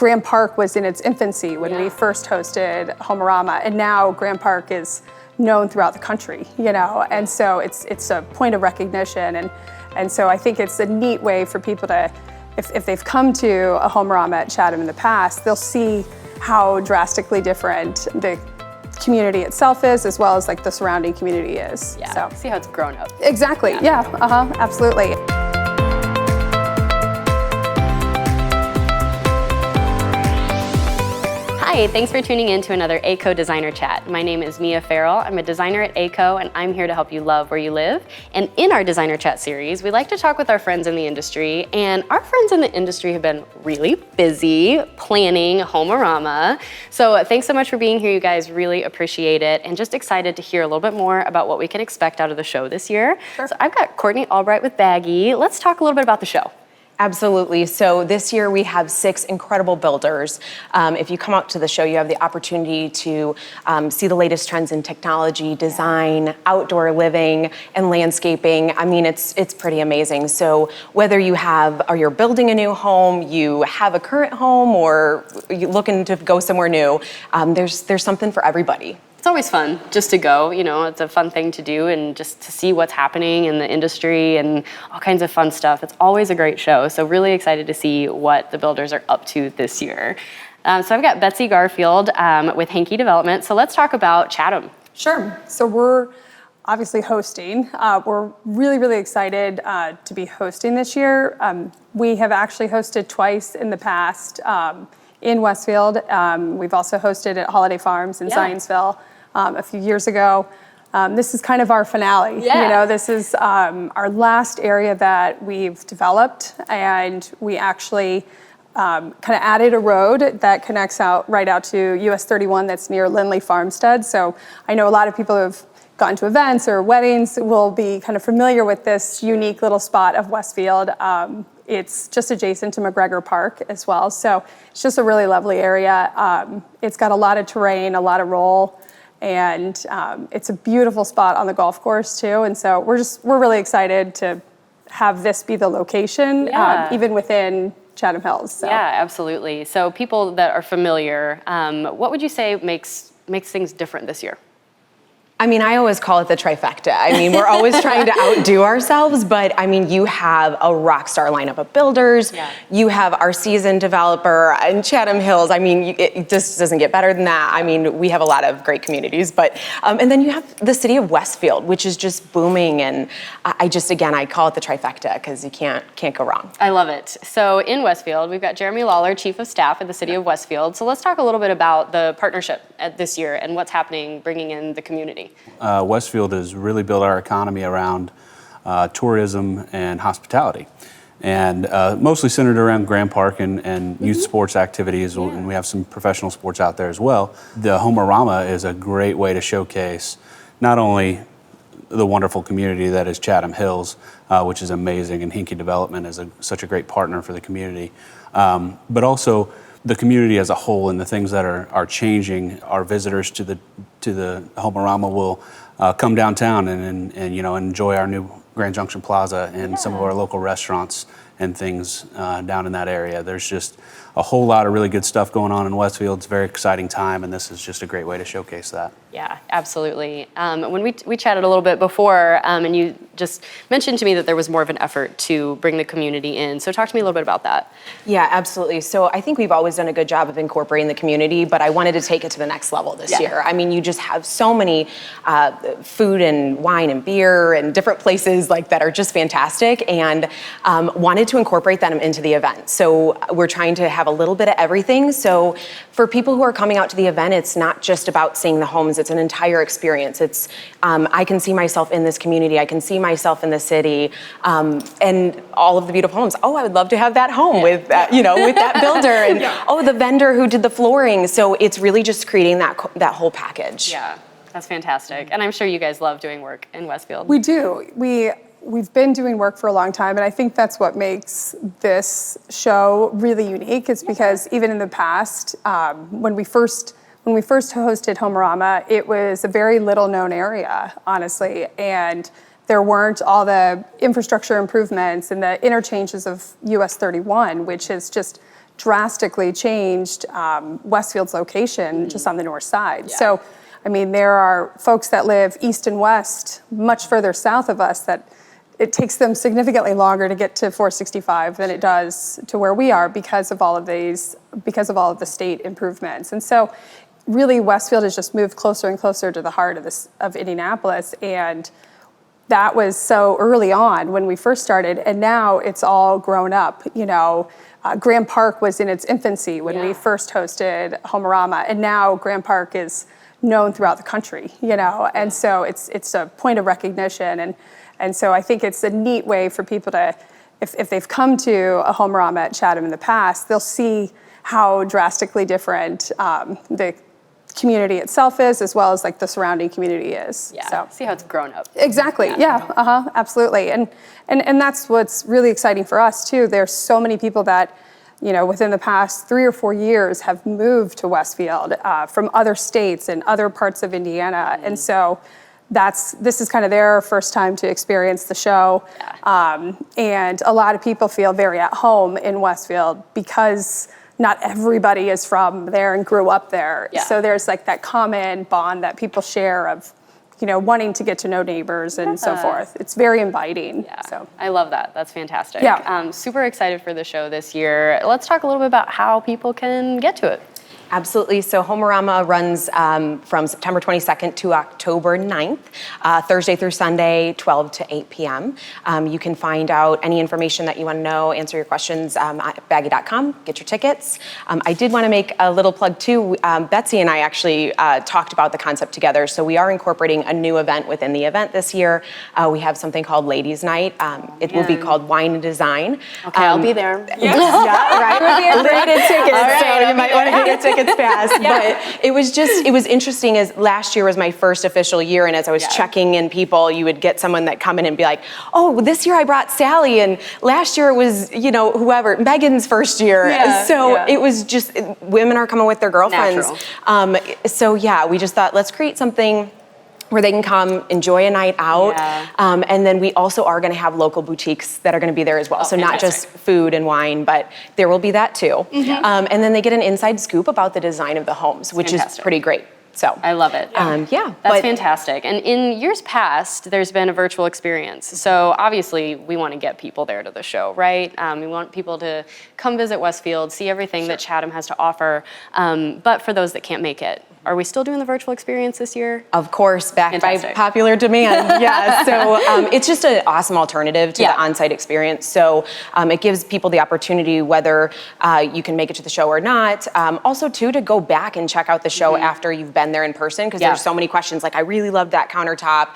Graham Park was in its infancy when we first hosted Home-A-Rama, and now Graham Park is known throughout the country, and so it's a point of recognition, and so I think it's a neat way for people to, if they've come to a Home-A-Rama at Chatham in the past, they'll see how drastically different the community itself is, as well as like the surrounding community is. Yeah, so see how it's grown up. Exactly, absolutely. Hi, thanks for tuning in to another ACO Designer Chat. My name is Mia Farrell. I'm a designer at ACO, and I'm here to help you love where you live. And in our Designer Chat series, we like to talk with our friends in the industry, and our friends in the industry have been really busy planning Home-A-Rama. So thanks so much for being here, you guys. Really appreciate it, and just excited to hear a little bit more about what we can expect out of the show this year. Sure. So I've got Courtney Albright with BAGI. Let's talk a little bit about the show. Absolutely. So this year we have 6 incredible builders. If you come out to the show, you have the opportunity to see the latest trends in technology, design, outdoor living, and landscaping. I mean, it's pretty amazing. So whether you're building a new home, you have a current home, or you're looking to go somewhere new, there's something for everybody. It's always fun just to go, it's a fun thing to do, and just to see what's happening in the industry and all kinds of fun stuff. It's always a great show, so really excited to see what the builders are up to this year. So I've got Betsy Garfield with Hankey Development, so let's talk about Chatham. Sure, so we're obviously hosting. We're really, really excited to be hosting this year. We have actually hosted twice in the past in Westfield. We've also hosted at Holiday Farms in Zionsville a few years ago. This is kind of our finale. This is our last area that we've developed, and we actually kind of added a road that connects right out to US 31 that's near Lindley Farmstead. So I know a lot of people who have gone to events or weddings will be kind of familiar with this unique little spot of Westfield. It's just adjacent to McGregor Park as well. So it's just a really lovely area. It's got a lot of terrain, a lot of roll, and it's a beautiful spot on the golf course too. And so we're really excited to have this be the location, even within Chatham Hills. So. Yeah, absolutely. So people that are familiar, what would you say makes things different this year? I mean, I always call it the trifecta. I mean, we're always trying to outdo ourselves, but I mean, you have a rock star lineup of builders. Yeah. You have our seasoned developer in Chatham Hills. I mean, it just doesn't get better than that. I mean, we have a lot of great communities, but, and then you have the City of Westfield, which is just booming. And I call it the trifecta because you can't go wrong. I love it. So in Westfield, we've got Jeremy Lawler, Chief of Staff at the City of Westfield. So let's talk a little bit about the partnership this year and what's happening, bringing in the community. Westfield has really built our economy around tourism and hospitality, and mostly centered around Graham Park and youth sports activities, and we have some professional sports out there as well. The Home-A-Rama is a great way to showcase not only the wonderful community that is Chatham Hills, which is amazing, and Hankey Development is such a great partner for the community, but also the community as a whole and the things that are changing. Our visitors to the Home-A-Rama will come downtown and enjoy our new Grand Junction Plaza and some of our local restaurants and things down in that area. There's just a whole lot of really good stuff going on in Westfield. It's a very exciting time, and this is just a great way to showcase that. Yeah, absolutely. When we chatted a little bit before, and you just mentioned to me that there was more of an effort to bring the community in. So talk to me a little bit about that. Yeah, absolutely. So I think we've always done a good job of incorporating the community, but I wanted to take it to the next level this year. I mean, you just have so many food and wine and beer and different places like that are just fantastic, and wanted to incorporate them into the event. So we're trying to have a little bit of everything. So for people who are coming out to the event, it's not just about seeing the homes. It's an entire experience. It's I can see myself in this community. I can see myself in the city, and all of the beautiful homes. Oh, I would love to have that home with that, with that builder, and the vendor who did the flooring. So it's really just creating that whole package. Yeah, that's fantastic. And I'm sure you guys love doing work in Westfield. We do. We've been doing work for a long time, and I think that's what makes this show really unique. Is because even in the past, when we first hosted Home-A-Rama, it was a very little known area, honestly, and there weren't all the infrastructure improvements and the interchanges of US 31, which has just drastically changed Westfield's location just on the north side. So, I mean, there are folks that live east and west, much further south of us, that it takes them significantly longer to get to 465 than it does to where we are because of all of the state improvements. And so really Westfield has just moved closer and closer to the heart of Indianapolis, and that was so early on when we first started, and now it's all grown up. You know, Graham Park was in its infancy when we first hosted Home-A-Rama, and now Graham Park is known throughout the country, you know, and so it's a point of recognition, and so I think it's a neat way for people to, if they've come to a Home-A-Rama at Chatham in the past, they'll see how drastically different the community itself is, as well as like the surrounding community is. Yeah, so. see how it's grown up. Exactly, absolutely. And that's what's really exciting for us too. There's so many people that, you know, within the past 3 or 4 years have moved to Westfield from other states and other parts of Indiana. And so this is kind of their first time to experience the show. And a lot of people feel very at home in Westfield because not everybody is from there and grew up there. So there's like that common bond that people share of, you know, wanting to get to know neighbors and so forth. It's very inviting. So I love that. That's fantastic. Yeah. Super excited for the show this year. Let's talk a little bit about how people can get to it. Absolutely. So Home-A-Rama runs from September 22nd to October 9th, Thursday through Sunday, 12 to 8 p.m. You can find out any information that you want to know, answer your questions at BAGI.com, get your tickets. I did want to make a little plug too. Betsy and I actually talked about the concept together. So we are incorporating a new event within the event this year. We have something called Ladies Night. It will be called Wine and Design. Okay, I'll be there. Yeah, right. Limited tickets, so you might want to get your tickets fast. But it was interesting as last year was my first official year, and as I was checking in people, you would get someone that come in and be like, oh, well, this year I brought Sally, and last year it was, you know, whoever, Megan's first year. It was just, women are coming with their girlfriends. So yeah, we just thought, let's create something where they can come enjoy a night out. And then we also are going to have local boutiques that are going to be there as well. So not just food and wine, but there will be that too. And then they get an inside scoop about the design of the homes, which is pretty great. So I love it. That's fantastic. And in years past, there's been a virtual experience. So obviously, we want to get people there to the show, right? We want people to come visit Westfield, see everything that Chatham has to offer. But for those that can't make it, are we still doing the virtual experience this year? Of course, backed by popular demand. So it's just an awesome alternative to the on-site experience. So it gives people the opportunity, whether you can make it to the show or not, also too to go back and check out the show after you've been there in person, because there's so many questions like, I really loved that countertop,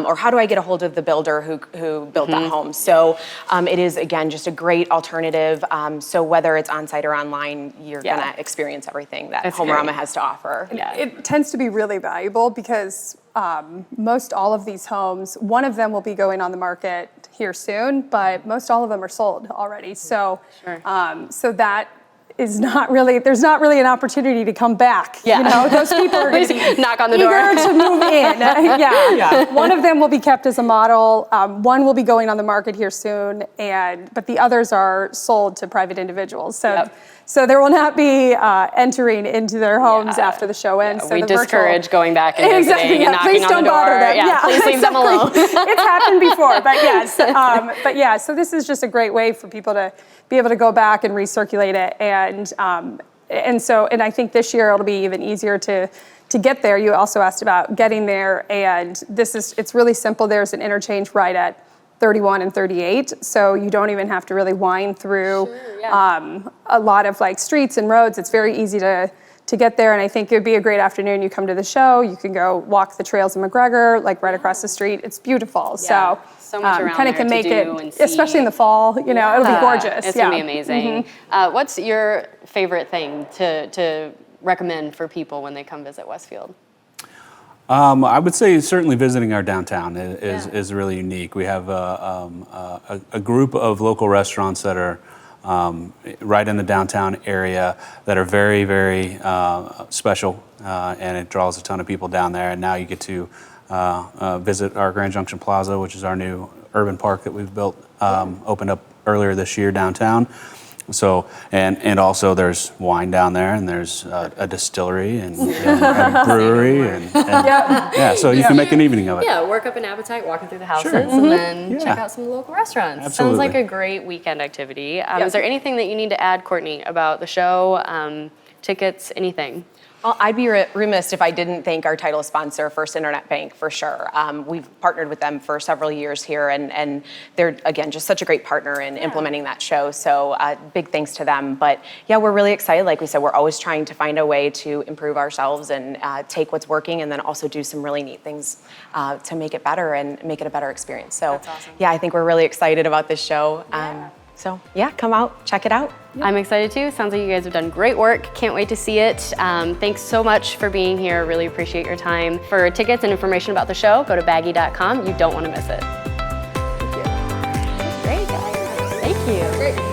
or how do I get a hold of the builder who built that home? So it is, again, just a great alternative. So whether it's on-site or online, you're gonna experience everything that Home-A-Rama has to offer. It tends to be really valuable because most all of these homes, one of them will be going on the market here soon, but most all of them are sold already. So, so that is not really, there's not really an opportunity to come back. You know, those people are going to be knock on the door to move in. One of them will be kept as a model. One will be going on the market here soon, but the others are sold to private individuals. So. So there will not be entering into their homes after the show ends. So we discourage going back and visiting and knocking please on don't the door. Bother them. Please leave them alone. It's happened before, but yes. So this is just a great way for people to be able to go back and recirculate it, and I think this year it'll be even easier to get there. You also asked about getting there, and it's really simple. There's an interchange right at 31 and 38, so you don't even have to really wind through a lot of like streets and roads. It's very easy to get there, and I think it would be a great afternoon. You come to the show, you can go walk the trails of McGregor, like right across the street. It's beautiful. So much around kind of there can make to do and see. Especially in the fall. You know, it'll be gorgeous. It's gonna be amazing. What's your favorite thing to recommend for people when they come visit Westfield? I would say certainly visiting our downtown is really unique. We have a group of local restaurants that are right in the downtown area that are very, very special, and it draws a ton of people down there. And now you get to visit our Grand Junction Plaza, which is our new urban park that we've built, opened up earlier this year downtown. So, and also there's wine down there, and there's a distillery and a brewery, and so you can make an evening of it. Yeah, work up an appetite walking through the houses, Sure. and then check Yeah. out some local restaurants. Absolutely. Sounds like a great weekend activity. Is there anything that you need to add, Courtney, about the show, tickets, anything? Well, I'd be remiss if I didn't thank our title sponsor, First Internet Bank, for sure. We've partnered with them for several years here, and they're, again, just such a great partner in implementing that show. So big thanks to them. But yeah, we're really excited. Like we said, we're always trying to find a way to improve ourselves and take what's working and then also do some really neat things to make it better and make it a better experience. So That's awesome. yeah, I think we're really excited about this show. So yeah, come out, check it out. I'm excited too. Sounds like you guys have done great work. Can't wait to see it. Thanks so much for being here. Really appreciate your time. For tickets and information about the show, go to BAGI.com. You don't want to miss it. Thank you. Great, guys. Thank you. Great.